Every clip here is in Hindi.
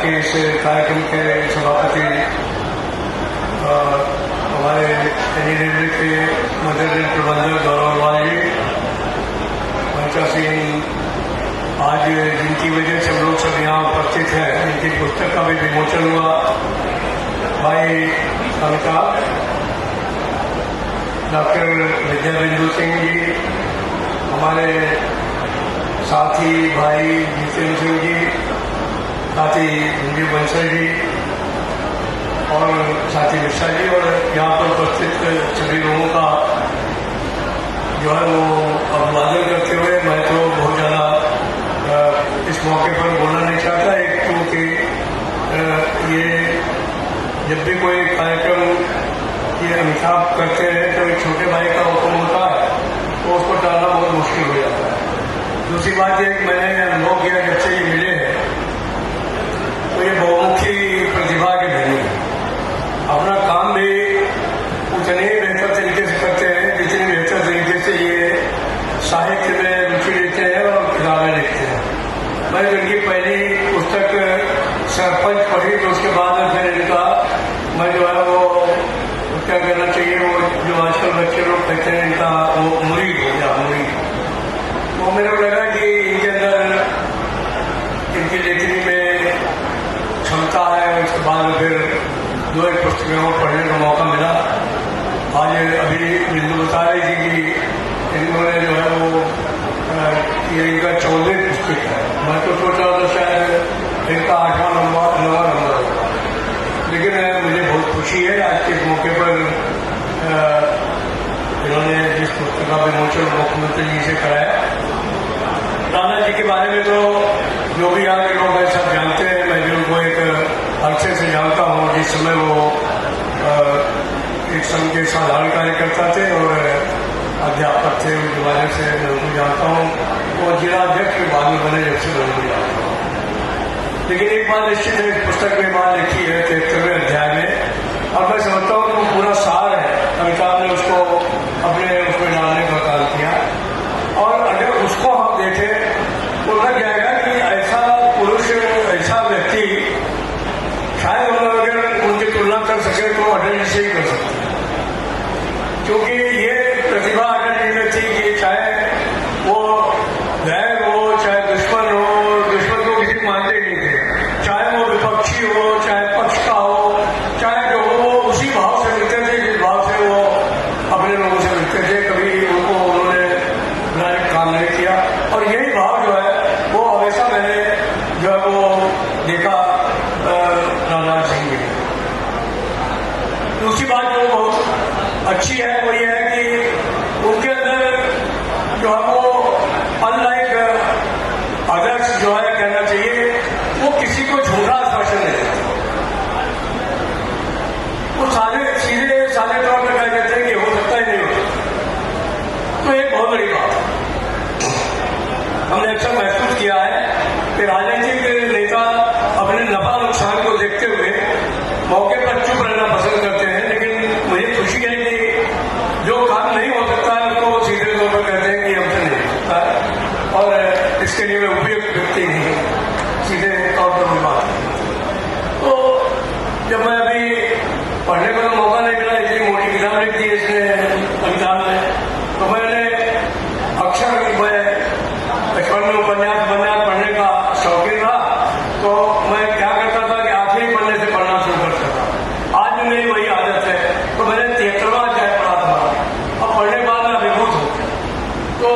के इस कार्यक्रम के सभापति हमारे रेलवे के मध्य रेल प्रबंधक गौरव अग्रवाल जी, मंचा सिंह, आज जिनकी वजह से हम लोग सब यहाँ उपस्थित हैं, इनकी पुस्तक का भी विमोचन हुआ, भाई अमिताभ, डॉक्टर विद्याबिंदु सिंह जी, हमारे साथी भाई जितेंद्र सिंह जी, साथी संजीव बंसल जी और साथी मिश्रा जी, और यहाँ पर उपस्थित सभी लोगों का जो है वो अभिवादन करते हुए मैं तो बहुत ज़्यादा इस मौके पर बोलना नहीं चाहता। एक क्योंकि ये जब भी कोई कार्यक्रम ये अमिताभ करते हैं तो एक छोटे भाई का हुक्म होता है तो उसको टालना बहुत मुश्किल हो जाता है। दूसरी बात ये मैंने अनुभव किया जब से ये मिले हैं तो ये बहुमुखी प्रतिभा के धनी है, अपना काम भी उतने ही बेहतर तरीके से करते हैं जितने बेहतर तरीके से ये साहित्य में रुचि लेते हैं और किताबें लिखते हैं। मैं इनकी पहली पुस्तक सरपंच पढ़ी तो उसके बाद फिर इनका मैं जो है वो क्या करना चाहिए, वो जो आजकल बच्चे लोग कहते हैं इनका वो मुरीद हो गया, मुरीद। वो मेरे को लगा कि इनके अंदर इनकी लेखनी में क्षमता है। उसके बाद फिर दो एक पुस्तकों को पढ़ने का मौका मिला। आज अभी बिंदु बता रही थी कि इन्होंने जो है वो ये इनका 14वीं पुस्तक है। मैं तो सोच रहा था शायद इनका 8वां नंबर होगा, लेकिन मुझे बहुत खुशी है आज के इस मौके पर इन्होंने जिस पुस्तक का विमोचन मुख्यमंत्री जी से कराया। राणा जी के बारे में तो जो भी यहाँ के लोग हैं सब जानते हैं। मैं भी उनको एक अरसे से जानता हूँ, जिस समय वो एक संघ के साधारण कार्यकर्ता थे और अध्यापक थे, उनके बारे से मैं उनको जानता हूँ। वो जिला अध्यक्ष के बाद में बने जब से मैं उनको जानता हूँ। लेकिन एक बात निश्चित है, पुस्तक में बात लिखी है 73वें अध्याय में, और मैं समझता हूँ कि वो पूरा सार है। अमिताभ ने उसको अपने उसमें डालने का काम किया, और अगर उसको हम देखें तो लग जाएगा कि ऐसा पुरुष, ऐसा व्यक्ति शायद हम लोग अगर उनकी तुलना कर सके तो अटल जी से ही कर सकते हैं, क्योंकि ये प्रतिभा अटल जी में थी कि चाहे वो गैर हो, चाहे दुश्मन हो, दुश्मन को किसी को मानते नहीं थे, चाहे वो विपक्षी हो, चाहे पक्ष का हो, चाहे जो हो, वो उसी भाव से मिलते थे जिस भाव से वो अपने लोगों से मिलते थे। कभी उनको उन्होंने डायरेक्ट काम नहीं किया, और यही भाव जो है वो हमेशा मैंने जो है वो देखा राजनाथ सिंह में। दूसरी बात जो बहुत अच्छी है वो ये है कि उनके अंदर जो है वो अनलाइक अदर्स जो है कहना चाहिए, वो किसी को झूठा आश्वासन नहीं देते। वो सीधे साधे तौर पर कह देते हैं कि हो सकता ही नहीं हो सकता। तो एक बहुत बड़ी बात है, हमने अक्सर महसूस किया है कि राजनीतिक नेता अपने नफा नुकसान को देखते हुए मौके पर चुप रहना पसंद करते हैं, लेकिन मुझे खुशी है कि जो काम नहीं हो सकता है उसको वो सीधे तौर पर कहते हैं कि हमसे नहीं हो सकता है, और इसके लिए मैं उपयुक्त व्यक्ति नहीं हूँ, सीधे तौर पर कोई बात नहीं। तो जब मैं अभी पढ़ने का मौका नहीं मिला, इतनी मोटी किताब लिख दी इसने अमिताभ ने, तो मैंने अक्सर मैं बचपन में उपन्यास पढ़ने का शौकीन रहा, तो मैं क्या करता था कि आखिरी पन्ने से पढ़ना शुरू करता था। आज भी मेरी वही आदत है। तो मैंने 73वां अध्याय पढ़ा था, अब पढ़ने के बाद मैं अभिभूत हूँ। तो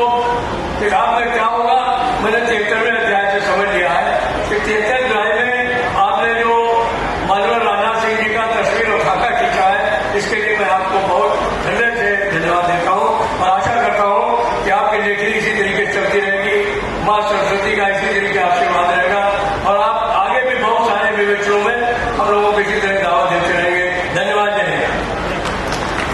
किताब में क्या होगा, मैंने 73वें अध्याय से समझ लिया है कि 73वें अध्याय में आपने जो माननीय राजनाथ सिंह जी का तस्वीर और खाका खींचा है, इसके लिए मैं आपको बहुत हृदय से धन्यवाद देता हूँ, और आशा करता हूँ कि आपकी लेखनी इसी तरीके से चलती रहेगी। मास्टर